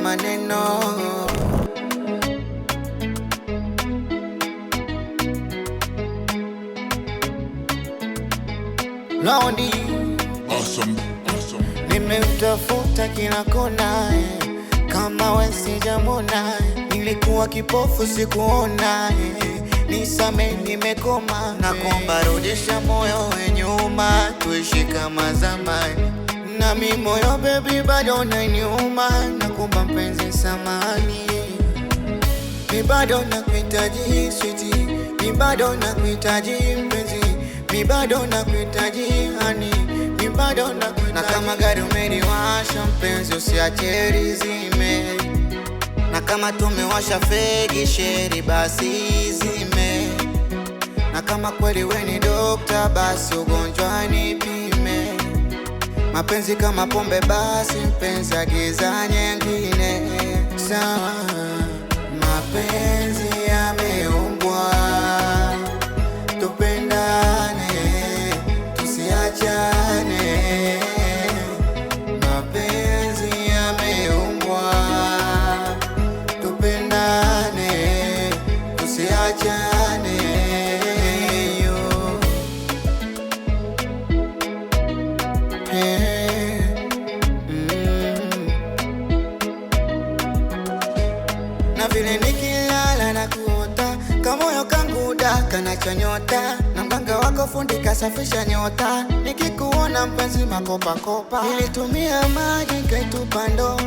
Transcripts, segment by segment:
maneno. Lodi Awesome. nimemtafuta kila kona, kama we sijamona. Nilikuwa kipofu sikuona, nisame nimekoma. Nakuomba rudisha moyo nyuma, tuishi kama zamani. Na mi moyo baby bado unaniuma, nakuomba mpenzi samahani. Mi bado nakuhitaji sweetie, mi bado nakuhitaji mpenzi, mi bado nakuhitaji honey, mi bado nakuhitaji. Na kama gari umeniwasha mpenzi, usiache lizime. Na kama tumewasha fegi sheri, basi zime. Na kama kweli we ni dokta, basi ugonjwa nipime. Mapenzi kama pombe, basi mpenzi agiza nyingine. Sawa, mapenzi yameumbwa, tupendane, tusiachane. Mapenzi yameumbwa, tupendane, tusiachane. Na vile nikilala na kuota, kamoyo kangu daka na chanyota. Na mganga wako fundi kasafisha nyota, nikikuona mpenzi makopakopa. Nilitumia maji nikaitupa ndoo,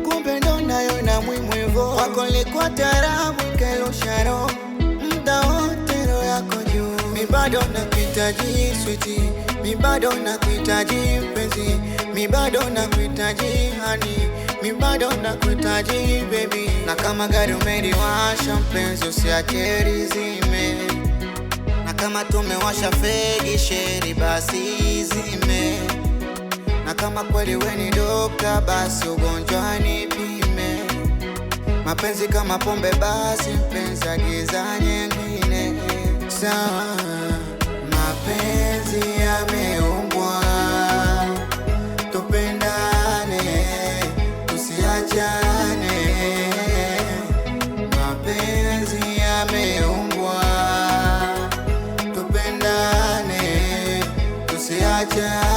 kumbe ndo nayo na mwimwivo. Wako nilikuwa tarabu nikairusha roho, muda wote roho yako juu. Mi bado nakuhitaji sweetie, mi bado nakuhitaji mpenzi, mi bado nakuhitaji honey, mi bado nakuhitaji baby. Na kama gari umeniwasha mpenzi, usiache lizime. Na kama tumewasha fegi sheri, basi zime. Na kama kweli we ni dokta, basi ugonjwa nipime. Mapenzi kama pombe, basi mpenzi agiza nyingine. Sawa, mapenzi yameumbwa, tupendane, tusiachane. Mapenzi yameumbwa, tupendane, tusiachane.